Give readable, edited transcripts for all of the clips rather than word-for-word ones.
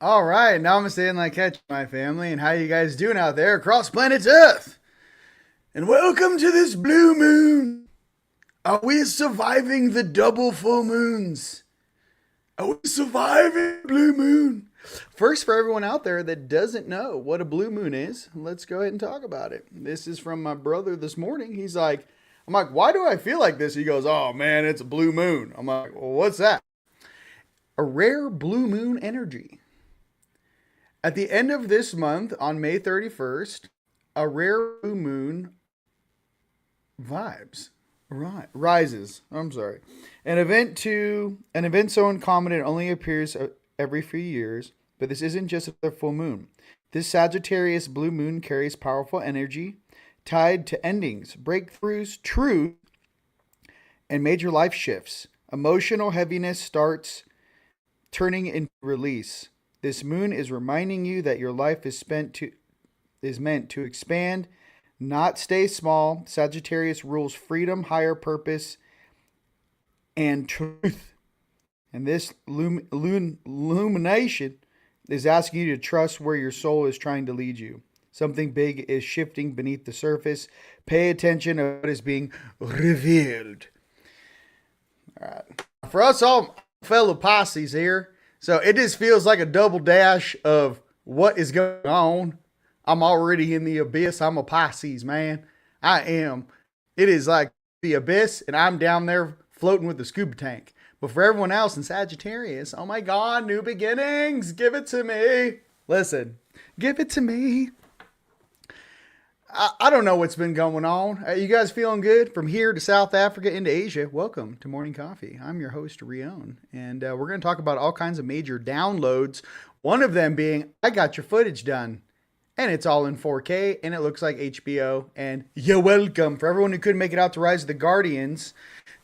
All right, now I'm staying like catch my family, and how you guys doing out there across planet Earth? And welcome to this blue moon. Are we surviving the double full moons? Are we surviving blue moon? First, for everyone out there that doesn't know what a blue moon is, let's go ahead and talk about it. This is from my brother this morning. He's like, I'm like, why do I feel like this? He goes, oh man, it's a blue moon. I'm like, well, what's that? A rare blue moon energy. At the end of this month, on May 31st, a rare blue moon rises. I'm sorry. An event so uncommon it only appears every few years, but this isn't just a full moon. This Sagittarius blue moon carries powerful energy tied to endings, breakthroughs, truth, and major life shifts. Emotional heaviness starts turning into release. This moon is reminding you that your life is meant to expand, not stay small. Sagittarius rules freedom, higher purpose, and truth. And this illumination is asking you to trust where your soul is trying to lead you. Something big is shifting beneath the surface. Pay attention to what is being revealed. All right. For us all fellow Pisces here, so it just feels like a double dash of what is going on. I'm already in the abyss. I'm a Pisces, man. I am. It is like the abyss, and I'm down there floating with the scuba tank. But for everyone else in Sagittarius, oh my God, new beginnings. Give it to me. Listen, give it to me. I don't know what's been going on. You guys feeling good? From here to South Africa into Asia, welcome to Morning Coffee. I'm your host, Rion, and we're going to talk about all kinds of major downloads. One of them being, I got your footage done, and it's all in 4K, and it looks like HBO, and you're welcome. For everyone who couldn't make it out to Rise of the Guardians,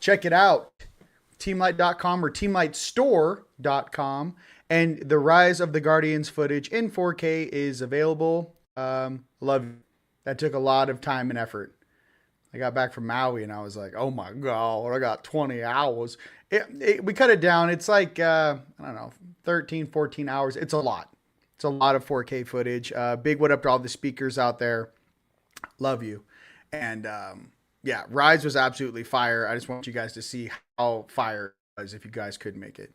check it out. TeamLight.com or TeamLightStore.com, and the Rise of the Guardians footage in 4K is available. Love you. That took a lot of time and effort. I got back from Maui and I was like, oh my God, I got 20 hours. We cut it down. It's like, I don't know, 13, 14 hours. It's a lot. It's a lot of 4K footage. Big what up to all the speakers out there. Love you. And yeah, Rise was absolutely fire. I just want you guys to see how fire it was if you guys could make it.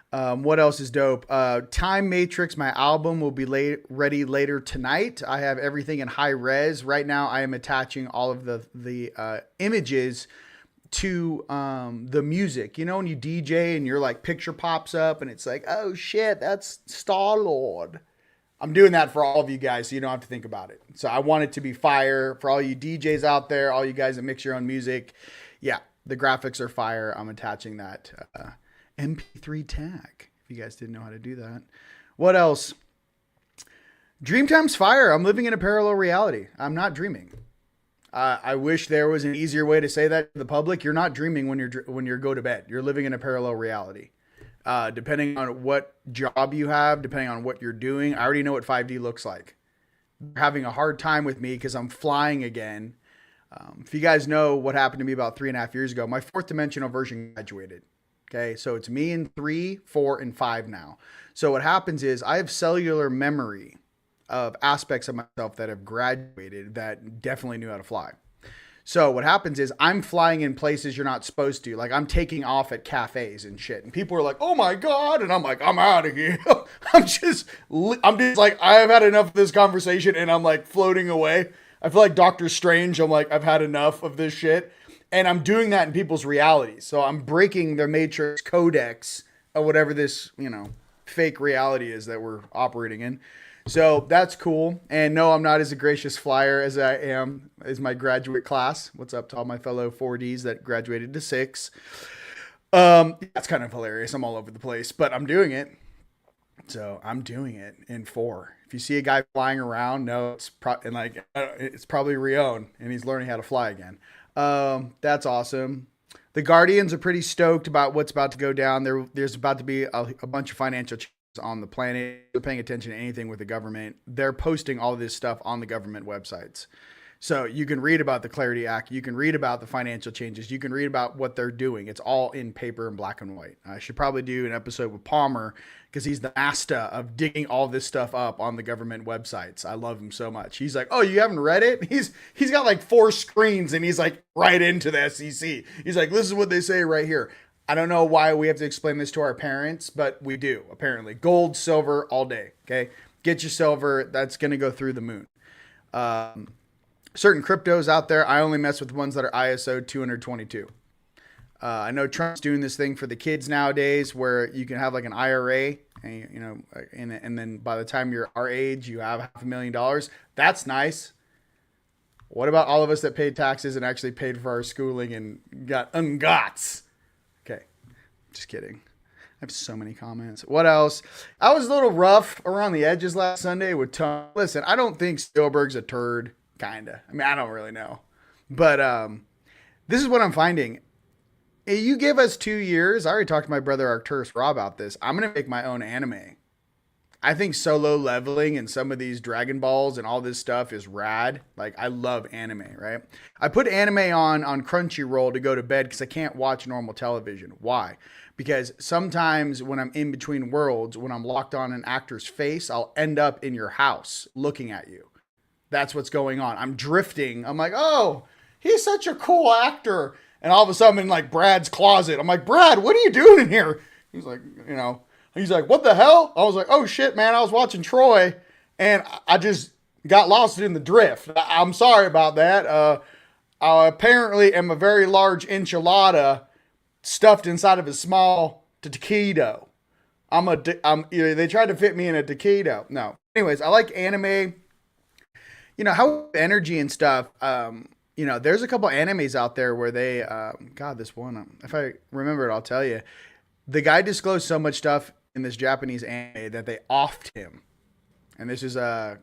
What else is dope? Time Matrix, my album, will be ready later tonight. I have everything in high res. Right now, I am attaching all of the images to the music. You know, when you DJ and your like picture pops up and it's like, oh shit, that's StarLord. I'm doing that for all of you guys so you don't have to think about it. So I want it to be fire for all you DJs out there, all you guys that mix your own music. Yeah, the graphics are fire. I'm attaching that MP3 tag, if you guys didn't know how to do that. What else? Dreamtime's fire. I'm living in a parallel reality. I'm not dreaming. I wish there was an easier way to say that to the public. You're not dreaming when you go to bed. You're living in a parallel reality. Depending on what job you have, depending on what you're doing. I already know what 5D looks like. having a hard time with me because I'm flying again. If you guys know what happened to me about 3.5 years ago, my fourth dimensional version graduated. Okay, so it's me in 3, 4, and 5 now. So what happens is I have cellular memory of aspects of myself that have graduated that definitely knew how to fly. So what happens is I'm flying in places you're not supposed to. Like I'm taking off at cafes and shit. And people are like, oh my God. And I'm like, I'm out of here. I'm just like, I've had enough of this conversation and I'm like floating away. I feel like Doctor Strange. I'm like, I've had enough of this shit. And I'm doing that in people's realities. So I'm breaking their matrix codex of whatever this, fake reality is that we're operating in. So that's cool. And no, I'm not as a gracious flyer as I am as my graduate class. What's up to all my fellow 4Ds that graduated to 6? That's kind of hilarious. I'm all over the place, but I'm doing it. So I'm doing it in 4. If you see a guy flying around, no, it's probably Rion, and he's learning how to fly again. That's awesome. The Guardians are pretty stoked about what's about to go down. There's about to be a bunch of financial changes on the planet. They're paying attention to anything with the government. They're posting all this stuff on the government websites. So you can read about the Clarity Act. You can read about the financial changes. You can read about what they're doing. It's all in paper and black and white. I should probably do an episode with Palmer because he's the master of digging all this stuff up on the government websites. I love him so much. He's like, oh, you haven't read it? He's got like 4 screens and he's like right into the SEC. He's like, this is what they say right here. I don't know why we have to explain this to our parents, but we do, apparently. Gold, silver, all day, okay? Get your silver. That's going to go through the moon. Certain cryptos out there, I only mess with ones that are ISO 222. I know Trump's doing this thing for the kids nowadays where you can have like an IRA, and then by the time you're our age, you have $500,000. That's nice. What about all of us that paid taxes and actually paid for our schooling and got ungots? Okay, just kidding. I have so many comments. What else? I was a little rough around the edges last Sunday with Tom. Listen, I don't think Spielberg's a turd. Kinda. I mean, I don't really know. But this is what I'm finding. You give us 2 years. I already talked to my brother Arcturus Raw about this. I'm going to make my own anime. I think solo leveling and some of these Dragon Balls and all this stuff is rad. Like, I love anime, right? I put anime on Crunchyroll to go to bed because I can't watch normal television. Why? Because sometimes when I'm in between worlds, when I'm locked on an actor's face, I'll end up in your house looking at you. That's what's going on. I'm drifting. I'm like, oh, he's such a cool actor. And all of a sudden, I'm in like Brad's closet. I'm like, Brad, what are you doing in here? He's like, he's like, what the hell? I was like, oh shit, man. I was watching Troy and I just got lost in the drift. I'm sorry about that. I apparently am a very large enchilada stuffed inside of a small taquito. They tried to fit me in a taquito. No. Anyways, I like anime. How energy and stuff. There's a couple animes out there where they, this one, if I remember it, I'll tell you. The guy disclosed so much stuff in this Japanese anime that they offed him. And this is, it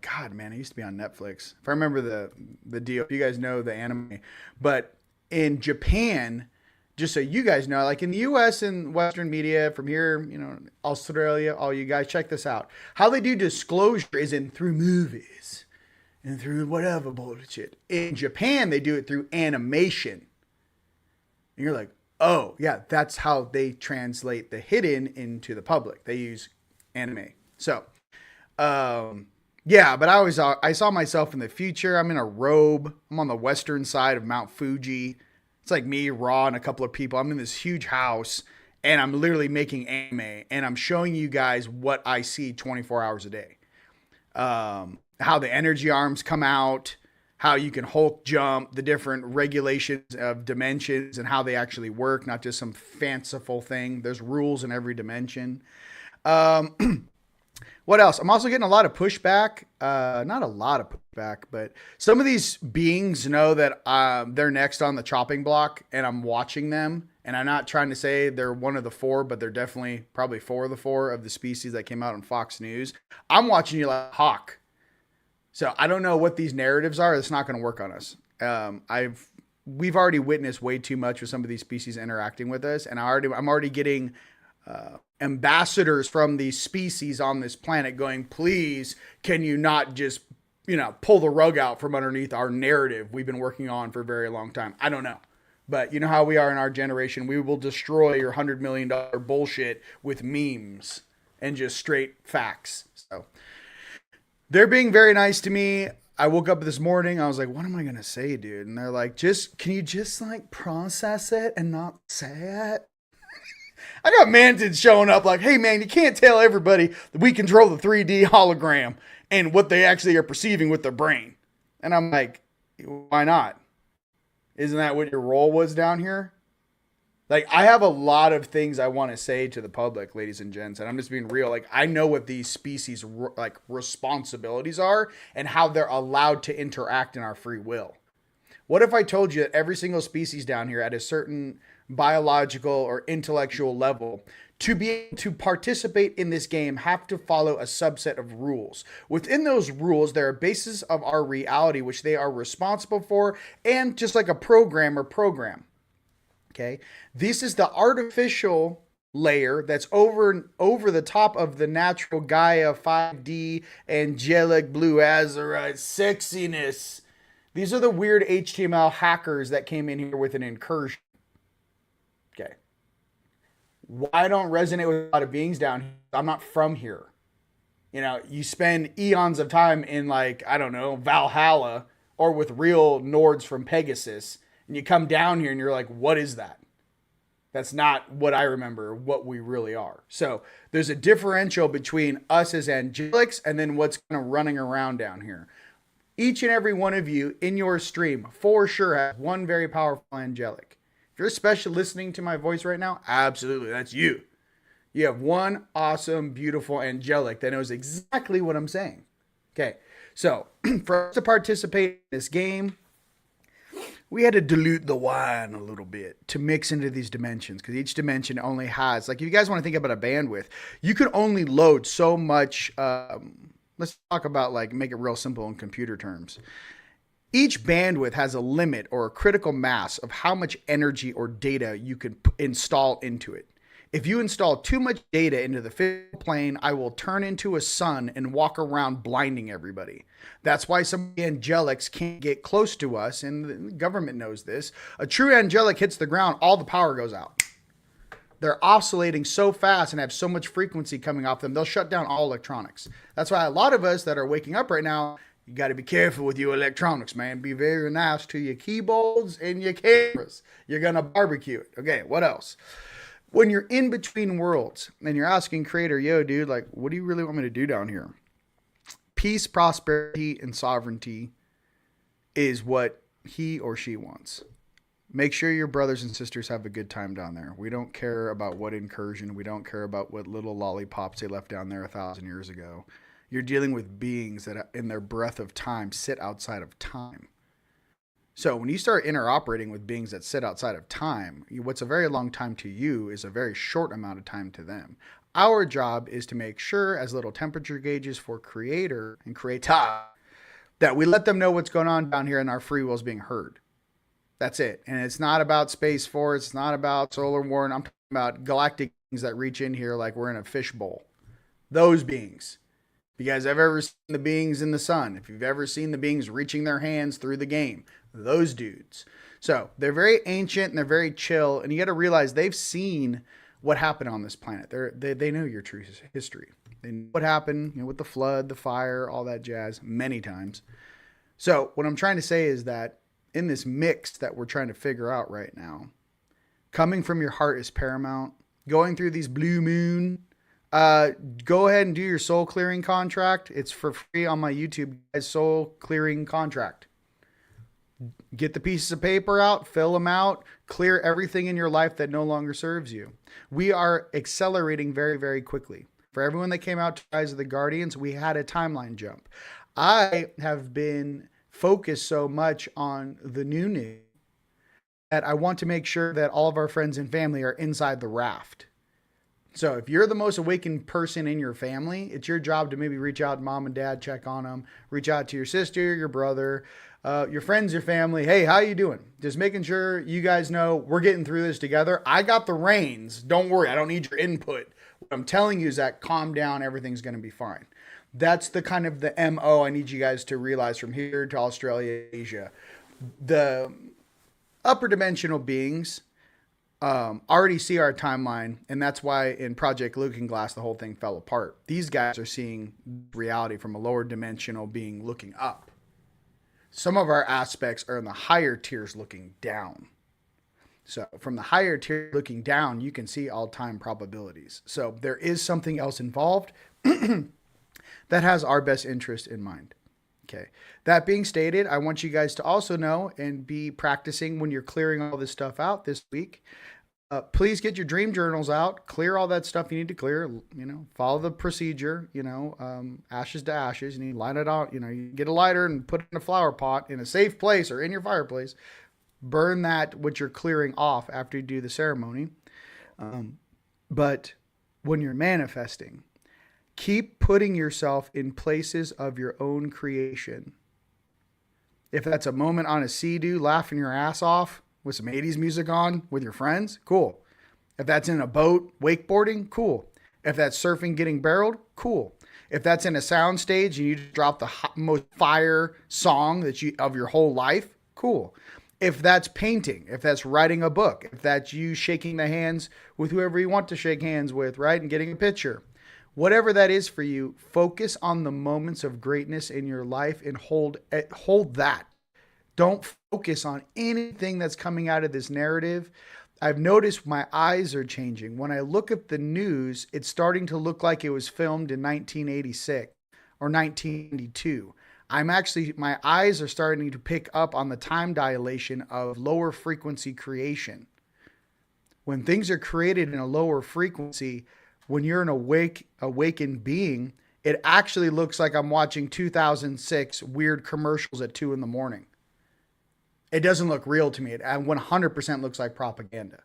used to be on Netflix. If I remember the deal, if you guys know the anime. But in Japan, just so you guys know, like in the US and Western media from here, Australia, all you guys, check this out. How they do disclosure is through movies. And through whatever bullshit. In Japan, they do it through animation. And you're like, oh, yeah, that's how they translate the hidden into the public. They use anime. So, but I saw myself in the future. I'm in a robe. I'm on the western side of Mount Fuji. It's like me, Raw, and a couple of people. I'm in this huge house, and I'm literally making anime. And I'm showing you guys what I see 24 hours a day. How the energy arms come out, how you can Hulk jump, the different regulations of dimensions and how they actually work, not just some fanciful thing. There's rules in every dimension. What else? I'm also getting a lot of pushback. Not a lot of pushback, but some of these beings know that they're next on the chopping block and I'm watching them. And I'm not trying to say they're one of the 4, but they're definitely probably 4 of the 4 of the species that came out on Fox News. I'm watching you like a hawk. So I don't know what these narratives are. It's not going to work on us. We've already witnessed way too much with some of these species interacting with us. And I'm already getting ambassadors from these species on this planet going, please, can you not just pull the rug out from underneath our narrative we've been working on for a very long time. I don't know. But you know how we are in our generation. We will destroy your $100 million bullshit with memes and just straight facts. So they're being very nice to me. I woke up this morning. I was like, what am I going to say, dude? And they're like, can you just like process it and not say it? I got Manton showing up like, hey man, you can't tell everybody that we control the 3D hologram and what they actually are perceiving with their brain. And I'm like, why not? Isn't that what your role was down here? Like, I have a lot of things I want to say to the public, ladies and gents, and I'm just being real. Like, I know what these species like responsibilities are and how they're allowed to interact in our free will. What if I told you that every single species down here at a certain biological or intellectual level, to be able to participate in this game, have to follow a subset of rules. Within those rules, there are bases of our reality which they are responsible for, and just like a programmer program. Okay, this is the artificial layer that's over the top of the natural Gaia 5D angelic blue azurite sexiness. These are the weird HTML hackers that came in here with an incursion. Okay. Why I don't resonate with a lot of beings down here? I'm not from here. You spend eons of time in like, I don't know, Valhalla or with real Nords from Pegasus. And you come down here and you're like, what is that? That's not what I remember, what we really are. So there's a differential between us as angelics and then what's kind of running around down here. Each and every one of you in your stream for sure has one very powerful angelic. If you're especially listening to my voice right now, absolutely, that's you. You have one awesome, beautiful angelic that knows exactly what I'm saying. Okay, so for us to participate in this game, we had to dilute the wine a little bit to mix into these dimensions, because each dimension only has, like, if you guys want to think about a bandwidth, you can only load so much. Let's talk about, like, make it real simple in computer terms. Each bandwidth has a limit or a critical mass of how much energy or data you can install into it. If you install too much data into the physical plane, I will turn into a sun and walk around blinding everybody. That's why some angelics can't get close to us, and the government knows this. A true angelic hits the ground, all the power goes out. They're oscillating so fast and have so much frequency coming off them, they'll shut down all electronics. That's why a lot of us that are waking up right now, you got to be careful with your electronics, man. Be very nice to your keyboards and your cameras. You're going to barbecue it. Okay, what else? When you're in between worlds and you're asking creator, yo, dude, like, what do you really want me to do down here? Peace, prosperity, and sovereignty is what he or she wants. Make sure your brothers and sisters have a good time down there. We don't care about what incursion. We don't care about what little lollipops they left down there 1,000 years ago. You're dealing with beings that in their breath of time sit outside of time. So when you start interoperating with beings that sit outside of time, what's a very long time to you is a very short amount of time to them. Our job is to make sure, as little temperature gauges for creator and creator, that we let them know what's going on down here and our free will is being heard. That's it. And it's not about Space Force. It's not about Solar War. I'm talking about galactic beings that reach in here like we're in a fishbowl. Those beings. If you guys have ever seen the beings in the sun, if you've ever seen the beings reaching their hands through the game, those dudes. So they're very ancient and they're very chill. And you got to realize they've seen what happened on this planet. They know your true history. They know what happened, with the flood, the fire, all that jazz many times. So what I'm trying to say is that in this mix that we're trying to figure out right now, coming from your heart is paramount. Going through these blue moon, go ahead and do your soul clearing contract. It's for free on my YouTube, guys. Soul clearing contract. Get the pieces of paper out, fill them out, clear everything in your life that no longer serves you. We are accelerating very, very quickly. For everyone that came out to Rise of the Guardians, we had a timeline jump. I have been focused so much on the new that I want to make sure that all of our friends and family are inside the raft. So if you're the most awakened person in your family, it's your job to maybe reach out to mom and dad, check on them, reach out to your sister, your brother, your friends, your family. Hey, how you doing? Just making sure you guys know we're getting through this together. I got the reins. Don't worry. I don't need your input. What I'm telling you is that calm down. Everything's going to be fine. That's the kind of the MO I need you guys to realize from here to Australia, Asia. The upper dimensional beings already see our timeline, and that's why in Project Looking Glass the whole thing fell apart. These guys are seeing reality from a lower dimensional being looking up. Some of our aspects are in the higher tiers looking down. So from the higher tier looking down, you can see all time probabilities. So there is something else involved that has our best interest in mind. Okay. That being stated, I want you guys to also know and be practicing when you're clearing all this stuff out this week. Please get your dream journals out, clear all that stuff you need to clear, follow the procedure, ashes to ashes. You need to line it out, you get a lighter and put it in a flower pot in a safe place or in your fireplace. Burn that, what you're clearing off after you do the ceremony. But when you're manifesting, keep putting yourself in places of your own creation. If that's a moment on a sea-doo laughing your ass off with some 80s music on with your friends, cool. If that's in a boat wakeboarding, cool. If that's surfing getting barreled, cool. If that's in a sound stage and you just drop the most fire song of your whole life, cool. If that's painting, if that's writing a book, if that's you shaking the hands with whoever you want to shake hands with, right, and getting a picture, whatever that is for you, focus on the moments of greatness in your life and hold that. Don't focus on anything that's coming out of this narrative. I've noticed my eyes are changing. When I look at the news, it's starting to look like it was filmed in 1986 or 1992. My eyes are starting to pick up on the time dilation of lower frequency creation. When things are created in a lower frequency, when you're an awakened being, it actually looks like I'm watching 2006 weird commercials at 2 a.m. It doesn't look real to me. It 100% looks like propaganda.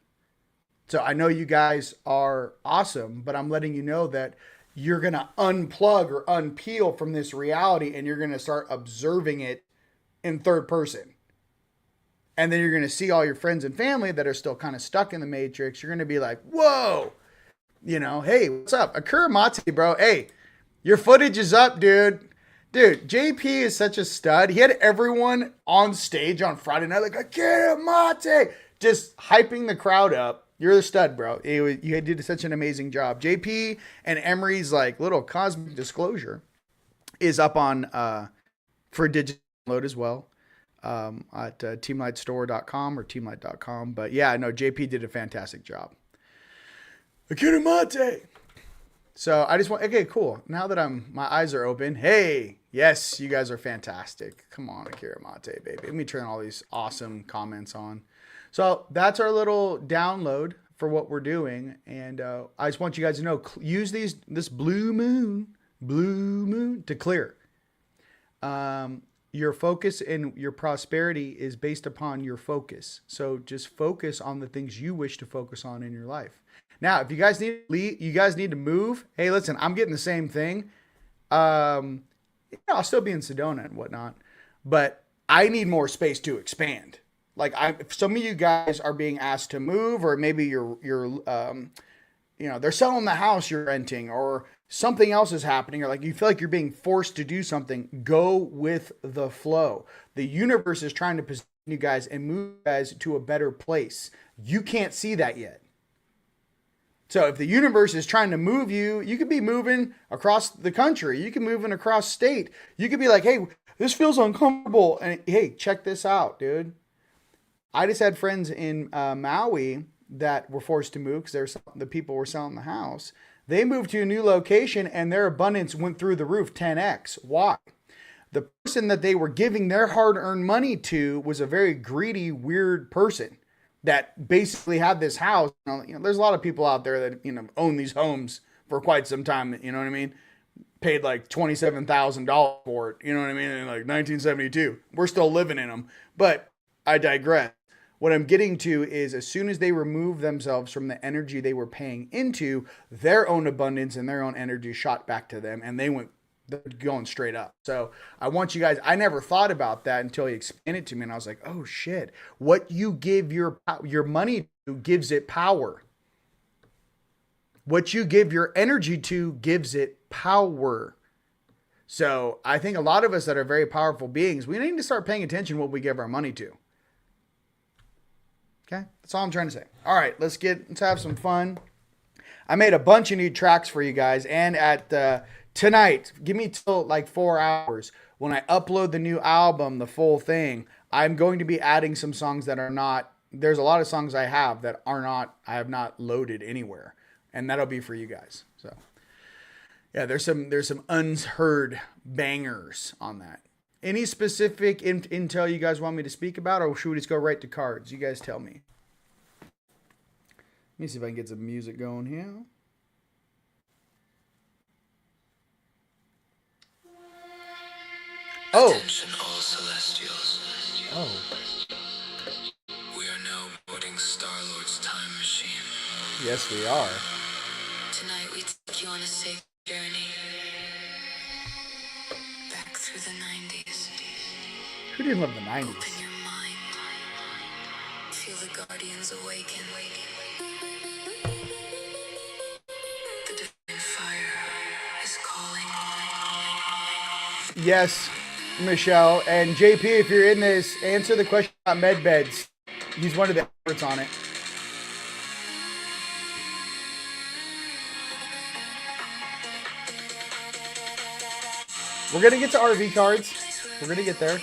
So I know you guys are awesome, but I'm letting you know that you're going to unplug or unpeel from this reality and you're going to start observing it in third person. And then you're going to see all your friends and family that are still kind of stuck in the matrix. You're going to be like, whoa, hey, what's up? Akira Mate, bro. Hey, your footage is up, dude. Dude, JP is such a stud. He had everyone on stage on Friday night like, Akira Mate, just hyping the crowd up. You're the stud, bro. You did such an amazing job. JP and Emery's like little cosmic disclosure is up on for digital download as well at TeamLightStore.com or TeamLight.com. But yeah, no, JP did a fantastic job. Akira Mate. So I just want, okay, cool. Now that my eyes are open. Hey, yes, you guys are fantastic. Come on, Akira Mate, baby. Let me turn all these awesome comments on. So that's our little download for what we're doing. And I just want you guys to know, use this blue moon to clear. Your focus and your prosperity is based upon your focus. So just focus on the things you wish to focus on in your life. Now, if you guys need to move. Hey, listen, I'm getting the same thing. I'll still be in Sedona and whatnot, but I need more space to expand. Like if some of you guys are being asked to move, or maybe you're they're selling the house you're renting, or something else is happening, or like you feel like you're being forced to do something, go with the flow. The universe is trying to position you guys and move you guys to a better place. You can't see that yet. So if the universe is trying to move you, you could be moving across the country. You can move in across state. You could be like, hey, this feels uncomfortable. And hey, check this out, dude. I just had friends in Maui that were forced to move because the people were selling the house. They moved to a new location and their abundance went through the roof 10x. Why? The person that they were giving their hard-earned money to was a very greedy, weird person that basically had this house. There's a lot of people out there that, own these homes for quite some time. You know what I mean? Paid like $27,000 for it. You know what I mean? In like 1972. We're still living in them. But I digress. What I'm getting to is as soon as they remove themselves from the energy they were paying into, their own abundance and their own energy shot back to them, and they went going straight up. So I want you guys, I never thought about that until he explained it to me, and I was like, oh shit, what you give your money to gives it power. What you give your energy to gives it power. So I think a lot of us that are very powerful beings, we need to start paying attention to what we give our money to. Okay, that's all I'm trying to say. All right, let's have some fun. I made a bunch of new tracks for you guys, and at tonight, give me till like 4 hours. When I upload the new album, the full thing, I'm going to be adding some songs that are not. There's a lot of songs I have that are not. I have not loaded anywhere, and that'll be for you guys. So, yeah, there's some unheard bangers on that. Any specific intel you guys want me to speak about, or should we just go right to cards? You guys tell me. Let me see if I can get some music going here. Oh. Attention all celestials. Oh. We are now boarding StarLord's time machine. Yes, we are. Tonight we take you on a safe journey back through the 90s. Who didn't love the 90s? Open your mind. Feel the guardians awaken. The divine fire is calling. Yes, Michelle. And JP, if you're in this, answer the question about med beds. He's one of the experts on it. We're going to get to RV cards. We're going to get there.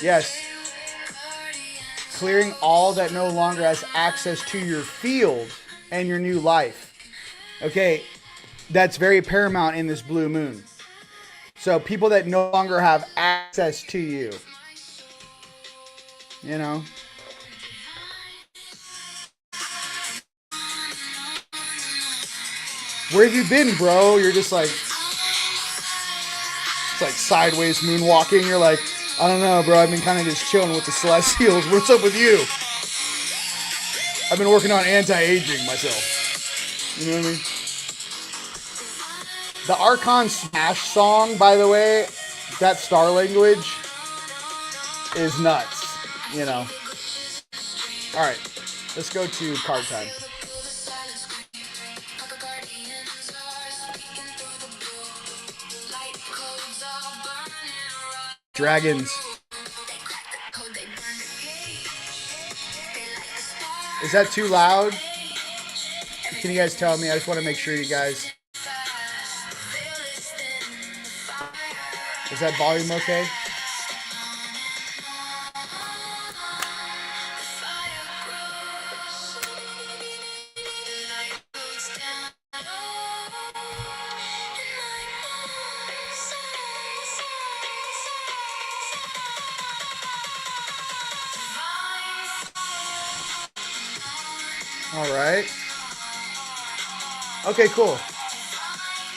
Yes. Clearing all that no longer has access to your field and your new life. Okay, that's very paramount in this blue moon. So people that no longer have access to you. You know? Where have you been, bro? You're just like... It's like sideways moonwalking. You're like, I don't know, bro. I've been kind of just chilling with the Celestials. What's up with you? I've been working on anti-aging myself. You know what I mean? The Archon Smash song, by the way, that star language is nuts. You know. All right. Let's go to card time. Dragons. Is that too loud? Can you guys tell me? I just want to make sure you guys... Is that volume okay? All right. Okay, cool.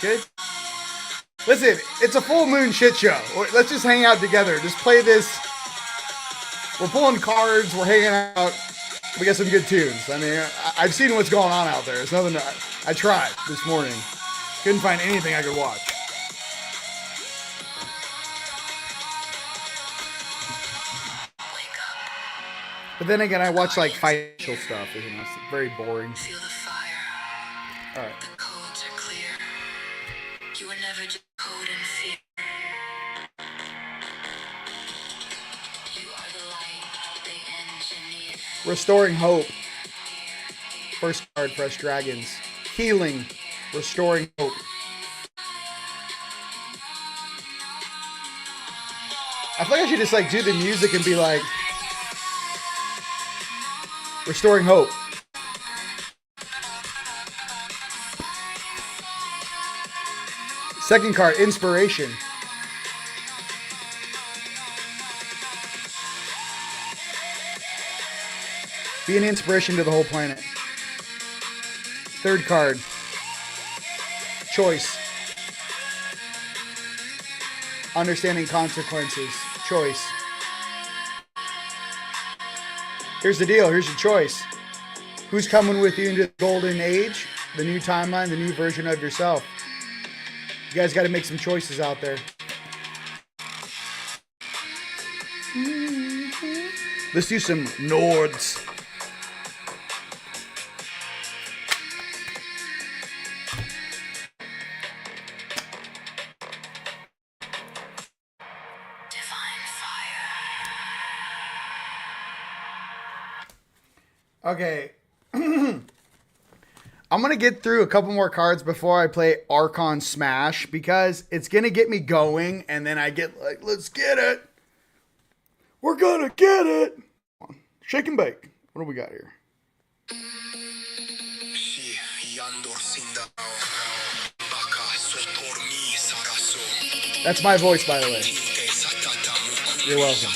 Good. Listen, it's a full moon shit show. Let's just hang out together. Just play this. We're pulling cards. We're hanging out. We got some good tunes. I mean, I've seen what's going on out there. There's nothing. I tried this morning. Couldn't find anything I could watch. But then again, I watch like financial stuff. You know, it's very boring. Feel the fire. All right. The codes are clear. You were never just code and fear. You are the light they engineer. Restoring hope. First card, Fresh Dragons. Healing. Restoring hope. I feel like I should just like do the music and be like, restoring hope. Second card, inspiration. Be an inspiration to the whole planet. Third card, choice. Understanding consequences, choice. Here's the deal. Here's your choice. Who's coming with you into the golden age? The new timeline, the new version of yourself. You guys got to make some choices out there. Let's do some Nords. Okay. I'm going to get through a couple more cards before I play Archon Smash because it's going to get me going and then I get like, let's get it. We're going to get it. Shake and bake. What do we got here? That's my voice, by the way. You're welcome.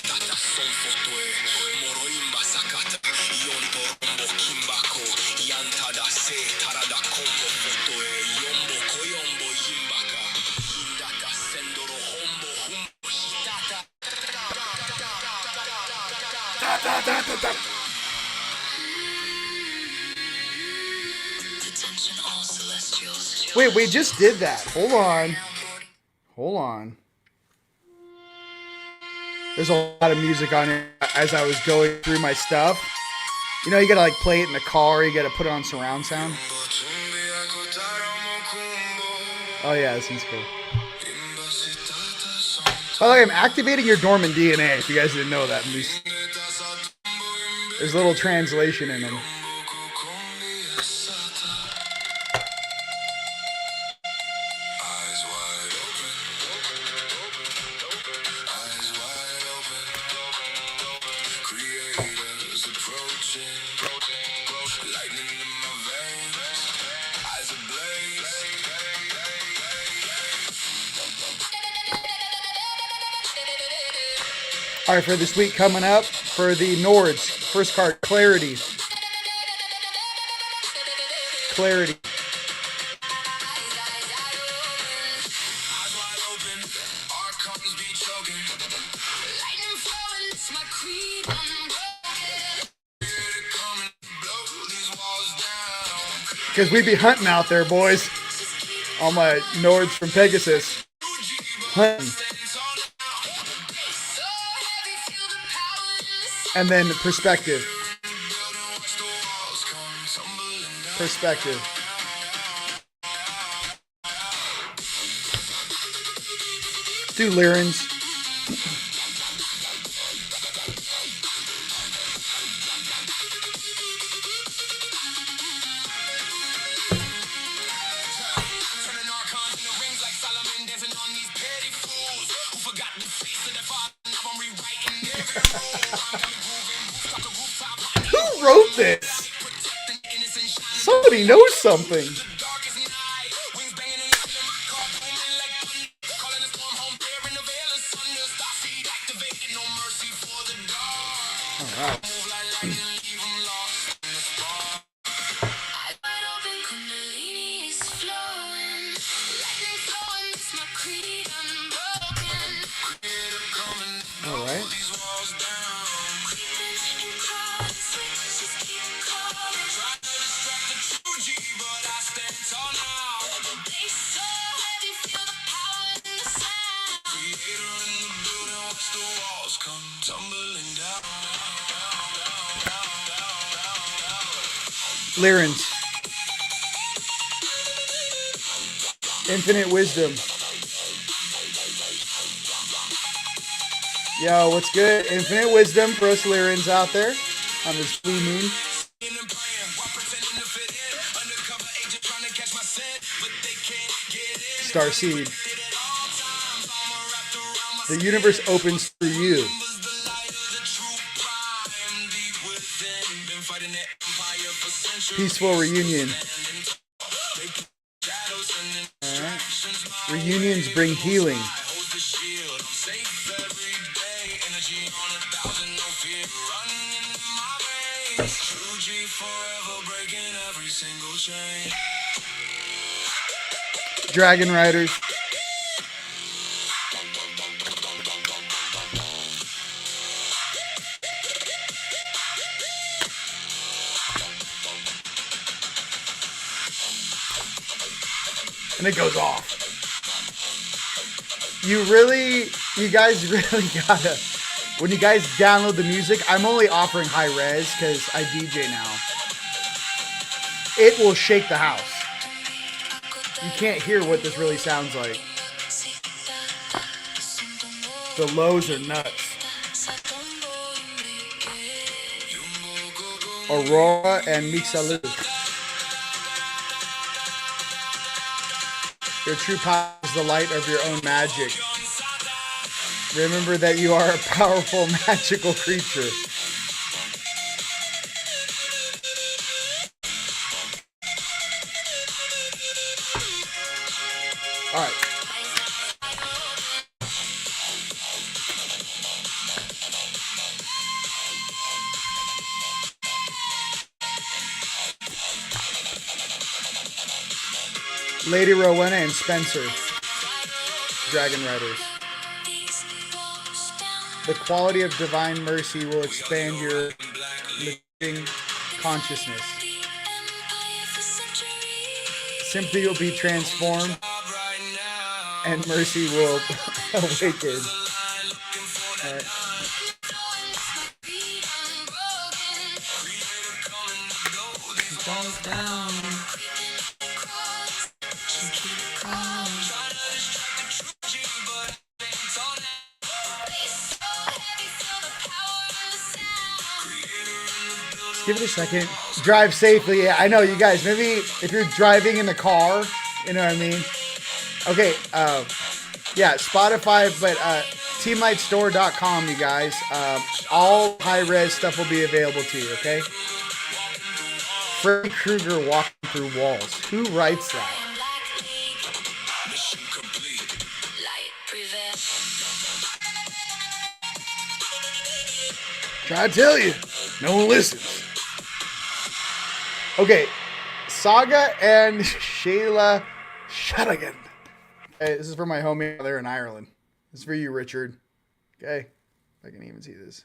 Wait, we just did that. Hold on. Hold on. There's a lot of music on it as I was going through my stuff. You know, you gotta like play it in the car. You gotta put it on surround sound. Oh yeah, this one's cool. By the way, I'm activating your dormant DNA. If you guys didn't know that, there's a little translation in them. All right, for this week coming up, for the Nords, first card, Clarity. Clarity. Because we be hunting out there, boys. All my Nords from Pegasus. Hunting. And then perspective. Perspective. Do Lyrins. Who wrote this? Somebody knows something. All right. All right. Lyrins. Infinite Wisdom. Yo, what's good? Infinite Wisdom for us Lyrins out there on this blue moon. Starseed. The universe opens through you. Peaceful reunion. All right. Reunions bring healing. Dragon Riders. And it goes off. You guys really gotta, when you guys download the music, I'm only offering high res because I DJ now. It will shake the house. You can't hear what this really sounds like. The lows are nuts. Aurora and Mixalu. Your true power is the light of your own magic. Remember that you are a powerful, magical creature. All right. Lady Rowena and Spencer, Dragon Riders. The quality of divine mercy will expand your living consciousness. Sympathy will be transformed, and mercy will awaken. All right. Give it a second. Drive safely. Yeah, I know you guys. Maybe if you're driving in the car, you know what I mean? Okay. Yeah, Spotify, but TeamLightStore.com, you guys. All high-res stuff will be available to you, okay? Freddy Krueger walking through walls. Who writes that? Try to tell you. No one listens. Okay, Saga and Shayla Shadigan. Hey, this is for my homie there in Ireland. This is for you, Richard. Okay, if I can even see this.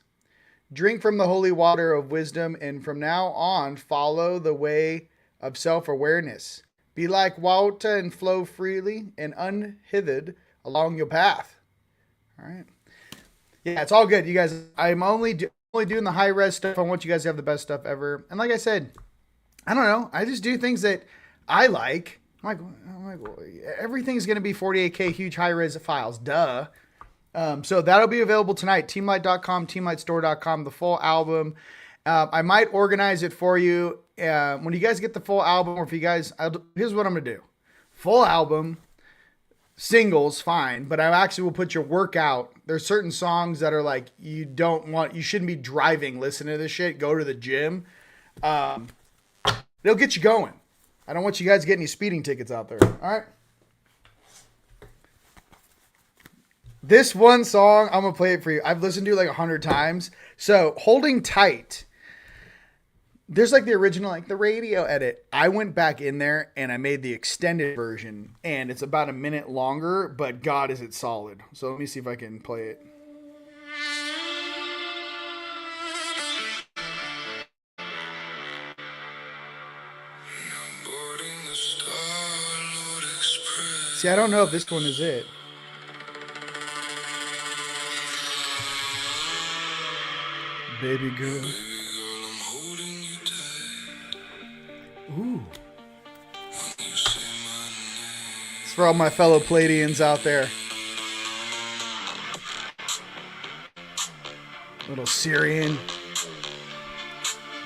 Drink from the holy water of wisdom, and from now on, follow the way of self-awareness. Be like water and flow freely and unhindered along your path. All right. Yeah, it's all good, you guys. I'm only doing the high-res stuff. I want you guys to have the best stuff ever. And like I said, I don't know. I just do things that I like. I'm like well, everything's going to be 48K huge high-res files. Duh. So that'll be available tonight. TeamLight.com, TeamLightStore.com, the full album. I might organize it for you. When you guys get the full album, or if you guys, here's what I'm going to do. Full album, singles, fine. But I actually will put your workout. There's certain songs that are like, you shouldn't be driving, listening to this shit. Go to the gym. It'll get you going. I don't want you guys getting any speeding tickets out there. All right. This one song, I'm going to play it for you. I've listened to it like 100 times. So, Holding Tight. There's like the original, like the radio edit. I went back in there and I made the extended version. And it's about a minute longer, but God, is it solid. So, let me see if I can play it. See, I don't know if this one is it. Baby girl. I'm holding you tight. Ooh. It's for all my fellow Palladians out there. Little Syrian.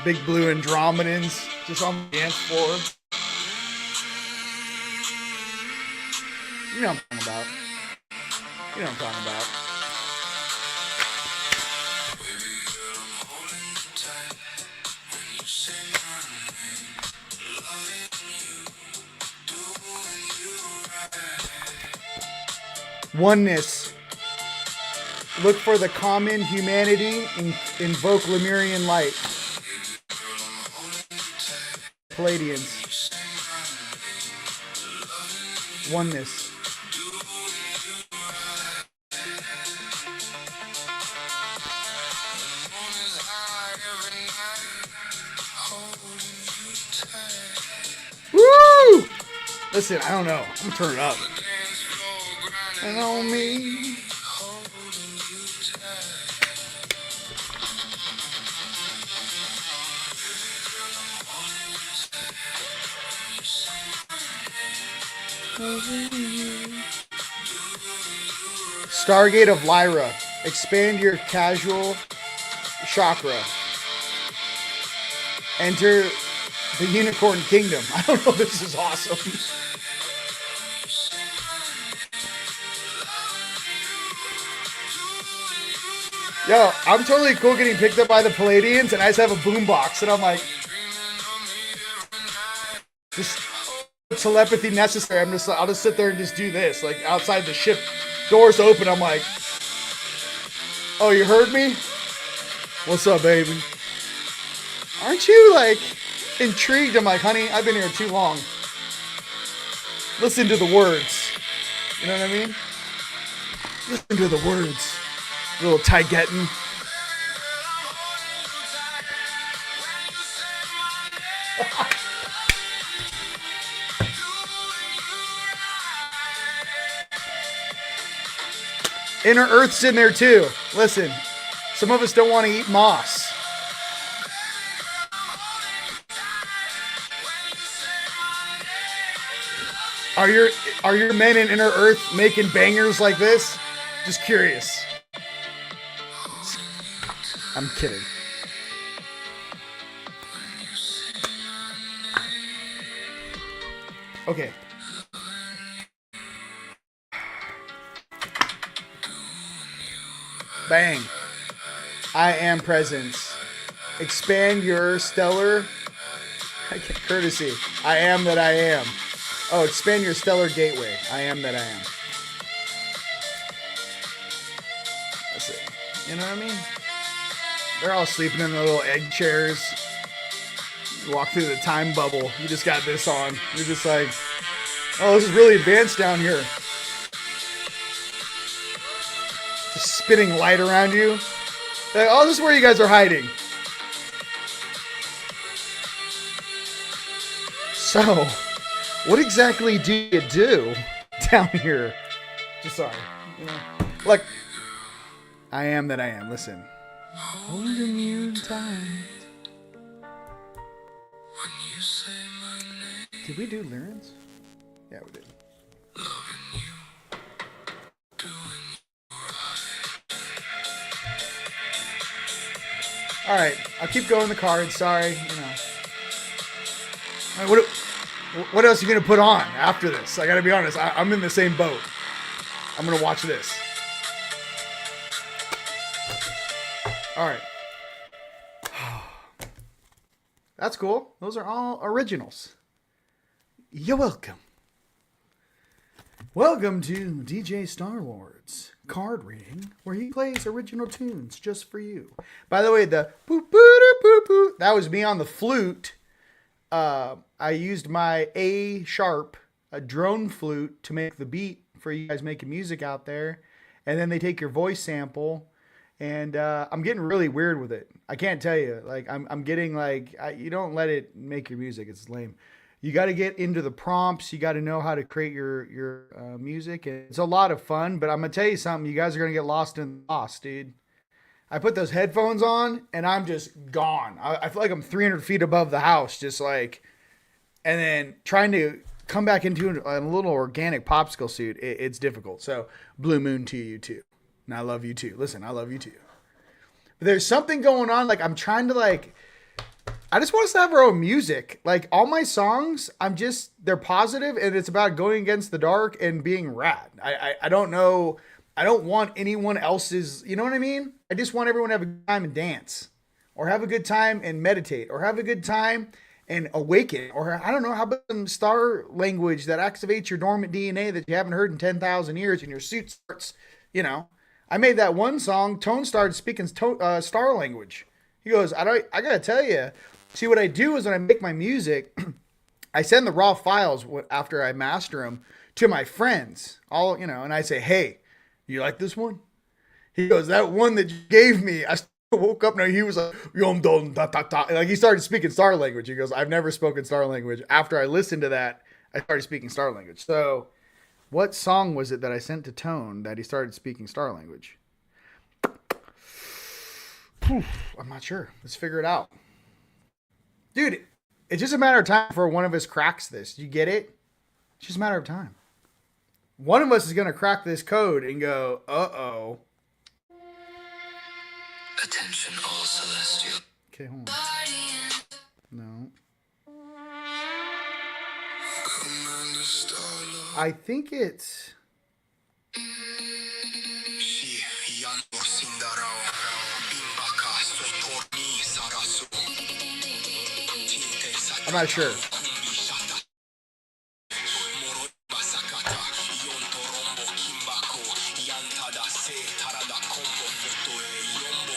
Big blue Andromedans just on the dance floor. You know what I'm talking about. You know what I'm talking about. Oneness. Look for the common humanity. Invoke Lemurian light. Palladians. Oneness. Woo! Listen, I don't know. I'm gonna turn it up. And on me. Stargate of Lyra. Expand your casual chakra. Enter the Unicorn Kingdom. I don't know. This is awesome. Yo, I'm totally cool getting picked up by the Palladians, and I just have a boombox, and I'm like, just telepathy necessary. I'll just sit there and just do this, like outside the ship, doors open. I'm like, oh, you heard me? What's up, baby? Aren't you like intrigued? I'm like, honey, I've been here too long. Listen to the words. You know what I mean? Listen to the words. Little Tygetin. Inner Earth's in there too. Listen, some of us don't want to eat moss. Are your men in Inner Earth making bangers like this? Just curious. I'm kidding. Okay. Bang. I am presence. Expand your stellar courtesy. I am that I am. Oh, expand your stellar gateway. I am that I am. That's it. You know what I mean? They're all sleeping in their little egg chairs. You walk through the time bubble. You just got this on. You're just like, oh, this is really advanced down here. Just spinning light around you. Like, oh, this is where you guys are hiding. So, what exactly do you do down here? Just sorry. You know, like, I am that I am. Listen. Holding you tight. Did we do lyrics? Yeah, we did. All right, I'll keep going the cards. Sorry, you know. All right, what else are you gonna put on after this? I gotta be honest. I'm in the same boat. I'm gonna watch this. All right. That's cool. Those are all originals. You're welcome. Welcome to DJ StarLords card reading, where he plays original tunes just for you. By the way, the boop boop boop boop, that was me on the flute. I used my A sharp, a drone flute, to make the beat for you guys making music out there, and then they take your voice sample. And I'm getting really weird with it. I can't tell you. Like, I'm getting like, you don't let it make your music. It's lame. You got to get into the prompts. You got to know how to create your music. And it's a lot of fun. But I'm going to tell you something. You guys are going to get lost in the sauce, dude. I put those headphones on, and I'm just gone. I feel like I'm 300 feet above the house, just like, and then trying to come back into a little organic popsicle suit. It's difficult. So, Blue Moon to you, too. And I love you too. Listen, I love you too. But there's something going on. Like, I'm trying to, like, I just want us to have our own music. Like, all my songs, they're positive, and it's about going against the dark and being rad. I don't know. I don't want anyone else's, you know what I mean? I just want everyone to have a good time and dance, or have a good time and meditate, or have a good time and awaken, or I don't know, how about some star language that activates your dormant DNA that you haven't heard in 10,000 years, and your suit starts, you know. I made that one song. Tone started speaking star language. He goes, I gotta tell you. See, what I do is when I make my music, I send the raw files after I master them to my friends. All, you know, and I say, hey, you like this one? He goes, that one that you gave me. I woke up and he was like, yum dum da da da. Like, he started speaking star language. He goes, I've never spoken star language. After I listened to that, I started speaking star language. So, what song was it that I sent to Tone that he started speaking star language? I'm not sure. Let's figure it out. Dude, it's just a matter of time before one of us cracks this. You get it? It's just a matter of time. One of us is going to crack this code and go, uh-oh. Attention all celestial. Okay, hold on. No. Commander StarLord. I think it's... I'm not sure.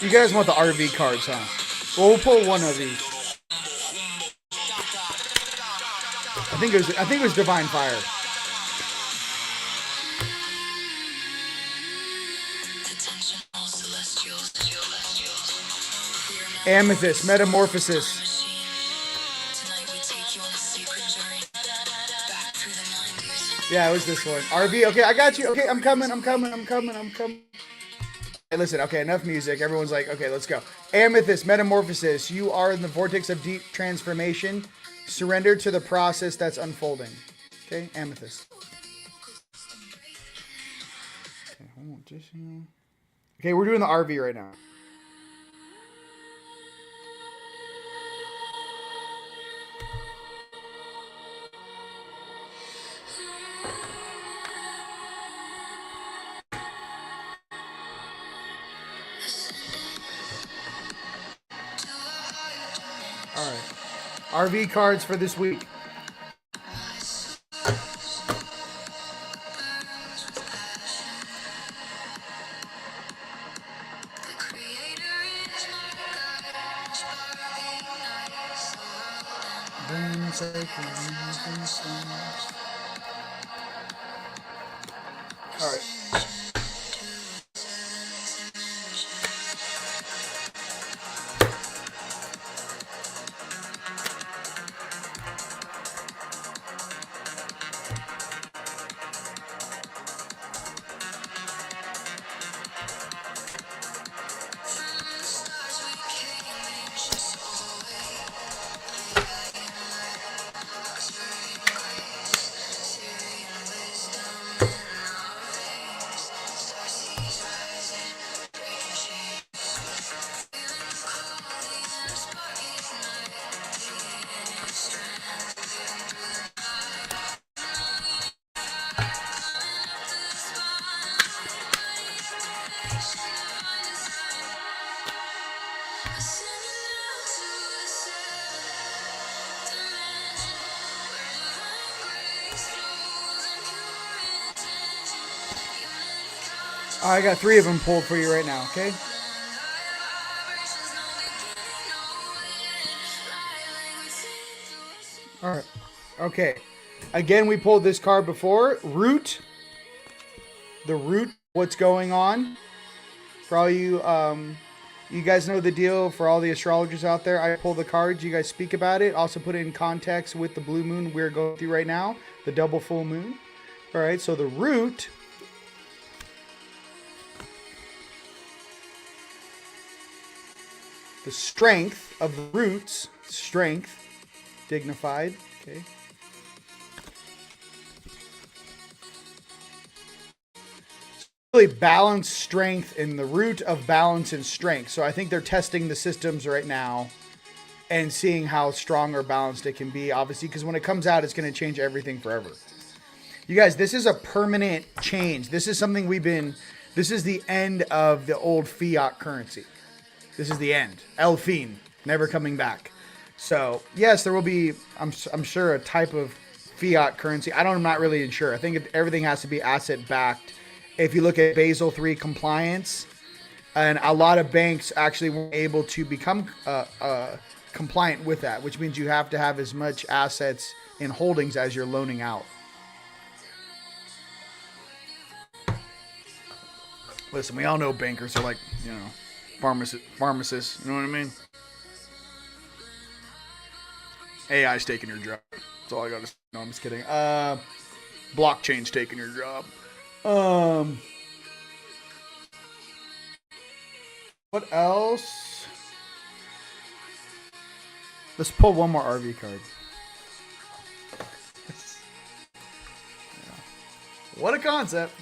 You guys want the RV cards, huh? Well, we'll pull one of these. I think it was Divine Fire. Amethyst, Metamorphosis. Yeah, it was this one. RV, okay, I got you. Okay, I'm coming. Hey, listen, okay, enough music. Everyone's like, okay, let's go. Amethyst, Metamorphosis. You are in the vortex of deep transformation. Surrender to the process that's unfolding. Okay, Amethyst. Okay, hold on, just here. Okay, we're doing the RV right now. All right. RV cards for this week. All right. I got 3 of them pulled for you right now, okay? Alright. Okay. Again, we pulled this card before. Root. The root, what's going on. For all you, you guys know the deal. For all the astrologers out there, I pull the cards. You guys speak about it. Also put it in context with the blue moon we're going through right now. The double full moon. Alright, so the root... The strength of the roots, strength, dignified, okay. Really balance, strength, in the root of balance and strength. So I think they're testing the systems right now and seeing how strong or balanced it can be, obviously, because when it comes out, it's going to change everything forever. You guys, this is a permanent change. This is something this is the end of the old fiat currency. This is the end. Elfine, never coming back. So, yes, there will be, I'm sure, a type of fiat currency. I'm not really sure. I think everything has to be asset-backed. If you look at Basel III compliance, and a lot of banks actually weren't able to become compliant with that, which means you have to have as much assets in holdings as you're loaning out. Listen, we all know bankers are like, pharmacists, you know what I mean? AI's taking your job. That's all I got to say. No, I'm just kidding. Blockchain's taking your job. What else? Let's pull one more RV card. Yeah. What a concept.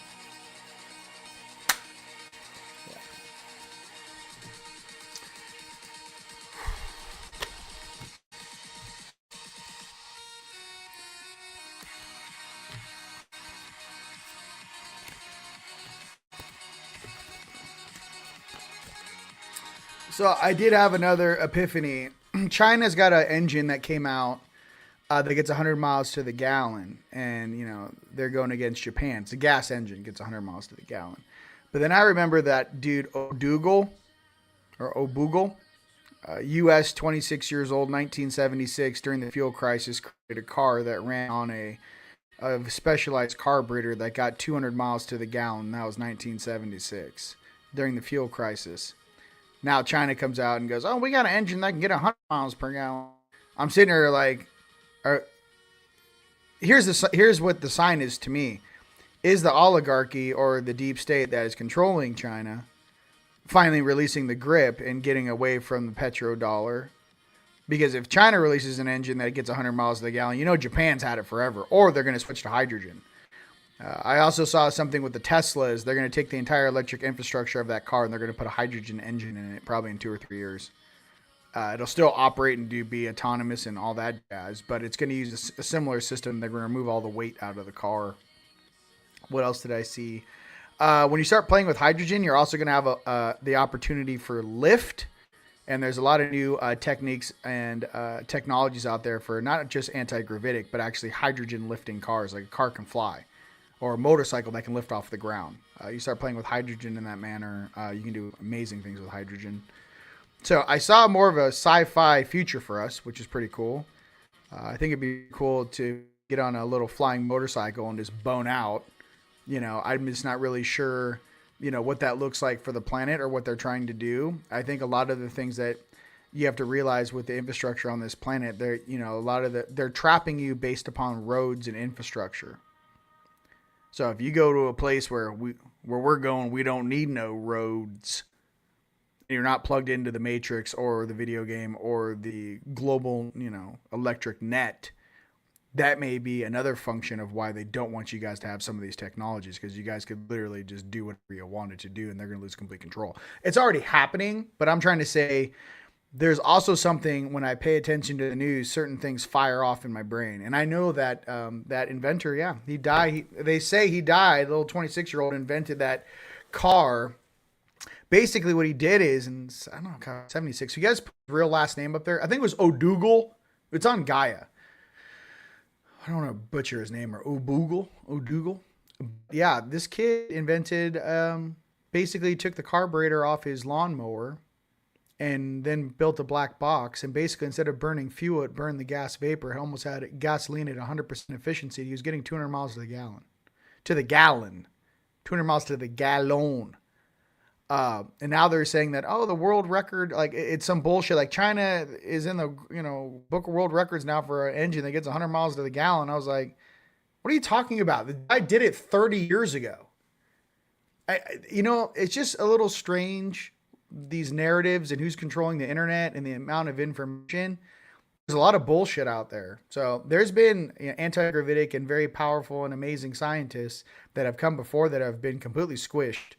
So I did have another epiphany. China's got an engine that came out that gets 100 miles to the gallon, and you know they're going against Japan. It's a gas engine, gets 100 miles to the gallon. But then I remember that dude Obugle, U.S. 26 years old, 1976, during the fuel crisis, created a car that ran on a specialized carburetor that got 200 miles to the gallon. That was 1976 during the fuel crisis. Now China comes out and goes, "Oh, we got an engine that can get 100 miles per gallon." I'm sitting here like, here's what the sign is to me: is the oligarchy or the deep state that is controlling China finally releasing the grip and getting away from the petrodollar? Because if China releases an engine that gets 100 miles to the gallon, you know Japan's had it forever, or they're going to switch to hydrogen. I also saw something with the Teslas. They're going to take the entire electric infrastructure of that car and they're going to put a hydrogen engine in it probably in 2 or 3 years. It'll still operate and be autonomous and all that jazz, but it's going to use a similar system. They're going to remove all the weight out of the car. What else did I see? When you start playing with hydrogen, you're also going to have the opportunity for lift. And there's a lot of new techniques and technologies out there for not just anti-gravitic, but actually hydrogen lifting cars, like a car can fly. Or a motorcycle that can lift off the ground. You start playing with hydrogen in that manner, you can do amazing things with hydrogen. So I saw more of a sci-fi future for us, which is pretty cool. I think it'd be cool to get on a little flying motorcycle and just bone out. You know, I'm just not really sure, you know, what that looks like for the planet or what they're trying to do. I think a lot of the things that you have to realize with the infrastructure on this planet, they're, you know, they're trapping you based upon roads and infrastructure. So if you go to a place where we're going, we don't need no roads. You're not plugged into the matrix or the video game or the global, you know, electric net. That may be another function of why they don't want you guys to have some of these technologies, because you guys could literally just do whatever you wanted to do and they're going to lose complete control. It's already happening, but I'm trying to say there's also something when I pay attention to the news, certain things fire off in my brain. And I know that that inventor, yeah, he died. They say he died. The little 26-year-old invented that car. Basically what he did is, and I don't know, 76. You guys put his real last name up there. I think it was Odugle. It's on Gaia. I don't want to butcher his name, or Odugle. Yeah, this kid invented, basically took the carburetor off his lawnmower and then built a black box. And basically, instead of burning fuel, it burned the gas vapor. It almost had gasoline at 100% efficiency. He was getting 200 miles to the gallon. 200 miles to the gallon. And now they're saying that, oh, the world record, like it's some bullshit. Like China is in the, you know, book of world records now for an engine that gets 100 miles to the gallon. I was like, what are you talking about? The guy did it 30 years ago. You know, it's just a little strange, these narratives and who's controlling the internet and the amount of information. There's a lot of bullshit out there. So there's been, you know, anti-gravitic and very powerful and amazing scientists that have come before that have been completely squished.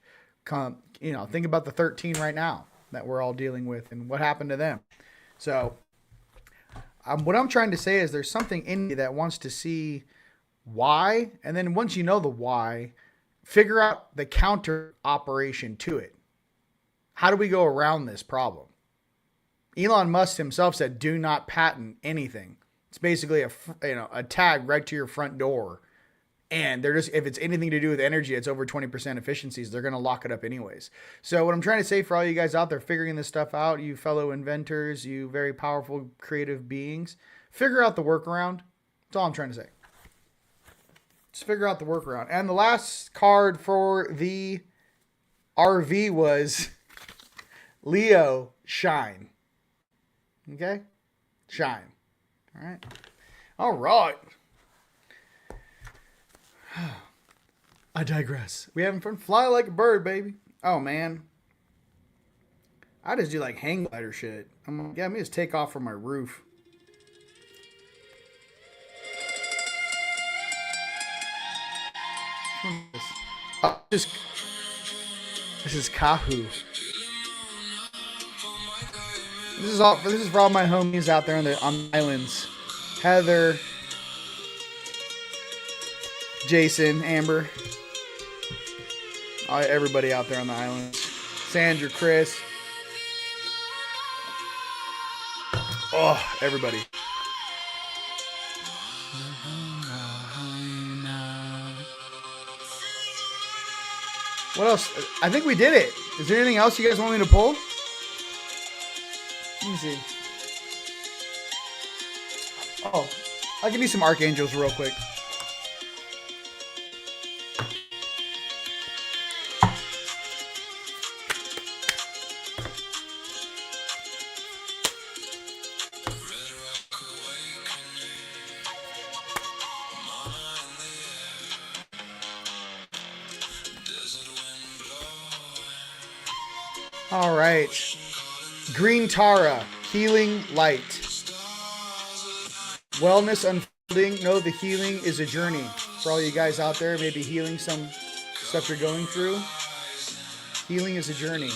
You know, think about the 13 right now that we're all dealing with and what happened to them. So what I'm trying to say is there's something in you that wants to see why. And then once you know the why, figure out the counter operation to it. How do we go around this problem? Elon Musk himself said, do not patent anything. It's basically a tag right to your front door. And they're just, if it's anything to do with energy, it's over 20% efficiencies, they're going to lock it up anyways. So what I'm trying to say for all you guys out there figuring this stuff out, you fellow inventors, you very powerful, creative beings, figure out the workaround. That's all I'm trying to say. Just figure out the workaround. And the last card for the RV was Leo Shine. Okay? Shine. All right. All right. I digress. We having fun? Fly like a bird, baby. Oh, man. I just do like hang glider shit. I'm like, yeah, let me just take off from my roof. Oh, this is Kahu. This is for all my homies out there on the islands. Heather, Jason, Amber, everybody out there on the islands. Sandra, Chris. Oh, everybody. What else? I think we did it. Is there anything else you guys want me to pull? Let me see. Oh, I can do some Archangels real quick. All right. Green Tara, Healing Light. Wellness unfolding. Know the healing is a journey. For all you guys out there, maybe healing some stuff you're going through. Healing is a journey.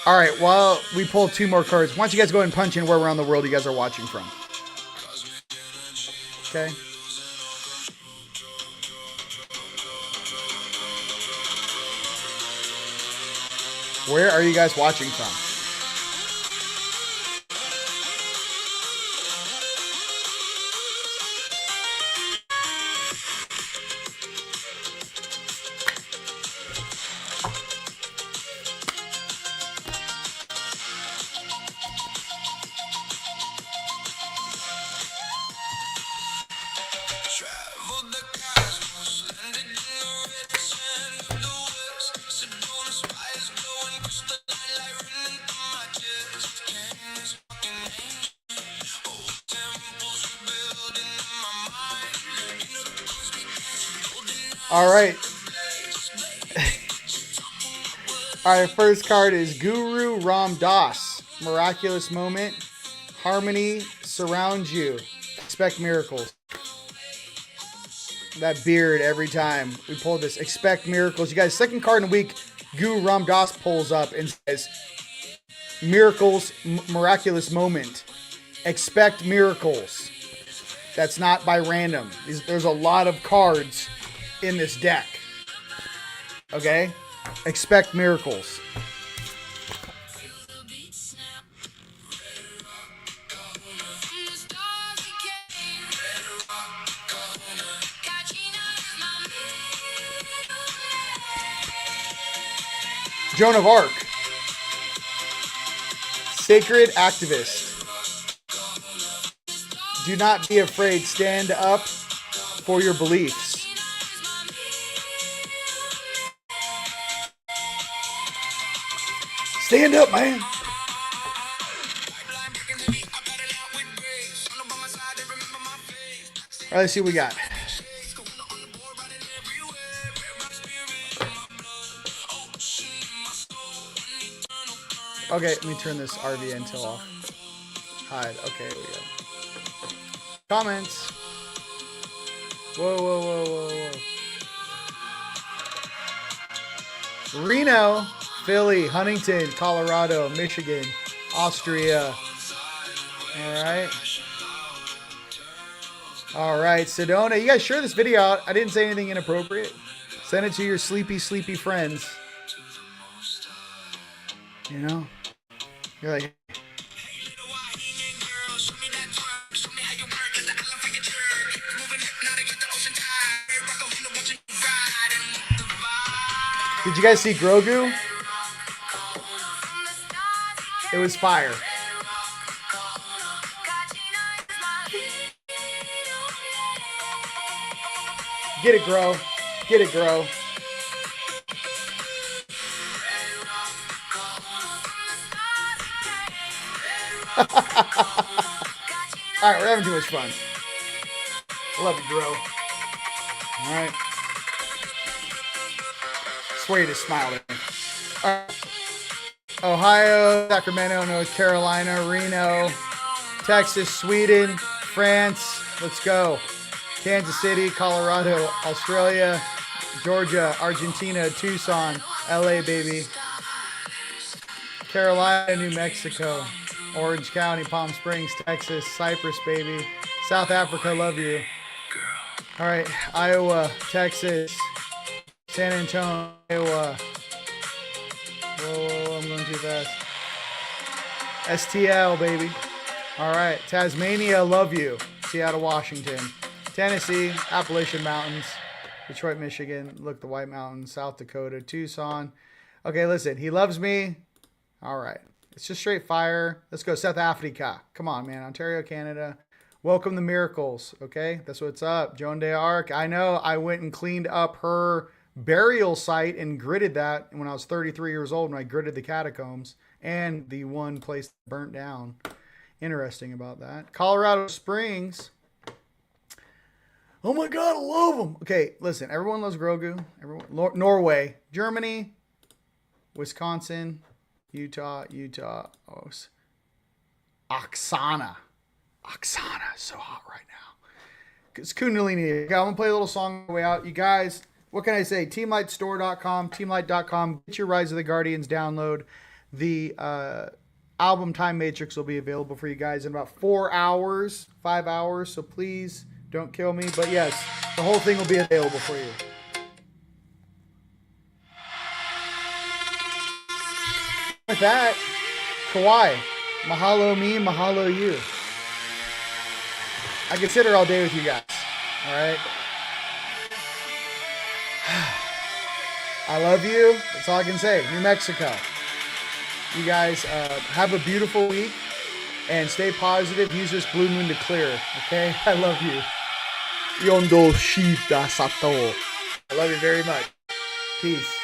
All right, well, we pulled 2 more cards. Why don't you guys go ahead and punch in where around the world you guys are watching from. Okay. Where are you guys watching from? Traveled the cosmos, landed in the red sand of the west. Sedona spires glowing crystalline light running through my chest. Canyons walking ancient, old temples rebuilding in my mind. You know the coast begins, golden All right. All right, first card is Guru Ram Das. Miraculous moment. Harmony surrounds you. Expect miracles. That beard every time we pull this. Expect miracles. You guys, second card in the week, Guru Ram Das pulls up and says, miracles, miraculous moment. Expect miracles. That's not by random. There's a lot of cards in this deck. Okay? Expect miracles. Joan of Arc. Sacred activist. Do not be afraid. Stand up for your beliefs. Stand up, man. All right, let's see what we got. Okay, let me turn this RV until off. Hide. Okay, here we go. Comments. Whoa, whoa, whoa, whoa, whoa. Reno, Philly, Huntington, Colorado, Michigan, Austria. All right. All right, Sedona. You guys share this video out. I didn't say anything inappropriate. Send it to your sleepy, sleepy friends. You know? You're like, did you guys see Grogu? It was fire. Get it, Gro. Get it, Gro. All right, we're having too much fun. I love you, Gro. All right. Swear you to smile at me. All right. Ohio, Sacramento, North Carolina, Reno, Texas, Sweden, France. Let's go. Kansas City, Colorado, Australia, Georgia, Argentina, Tucson, LA, baby. Carolina, New Mexico, Orange County, Palm Springs, Texas, Cyprus, baby. South Africa, love you. All right, Iowa, Texas, San Antonio, Iowa. Whoa, I'm going too fast. STL, baby. All right. Tasmania, love you. Seattle, Washington. Tennessee, Appalachian Mountains. Detroit, Michigan. Look, the White Mountains. South Dakota, Tucson. Okay, listen. He loves me. All right. It's just straight fire. Let's go South Africa. Come on, man. Ontario, Canada. Welcome the miracles. Okay, that's what's up. Joan de Arc. I know I went and cleaned up her burial site and gridded that when I was 33 years old when I gridded the catacombs and the one place that burnt down. Interesting about that. Colorado Springs. Oh my God, I love them. Okay, listen. Everyone loves Grogu. Everyone. Norway. Germany. Wisconsin. Utah. Oh, Oksana. Oksana is so hot right now. It's Kundalini. Okay, I'm going to play a little song on the way out. You guys, what can I say? TeamLightStore.com, TeamLight.com. Get your Rise of the Guardians download. The album Time Matrix will be available for you guys in about 4 hours, 5 hours. So please don't kill me. But yes, the whole thing will be available for you. With that, Kawhi, mahalo me, mahalo you. I could sit here all day with you guys. All right. I love you. That's all I can say. New Mexico. You guys have a beautiful week and stay positive. Use this blue moon to clear. Okay. I love you. Yondo Shita Sato. I love you very much. Peace.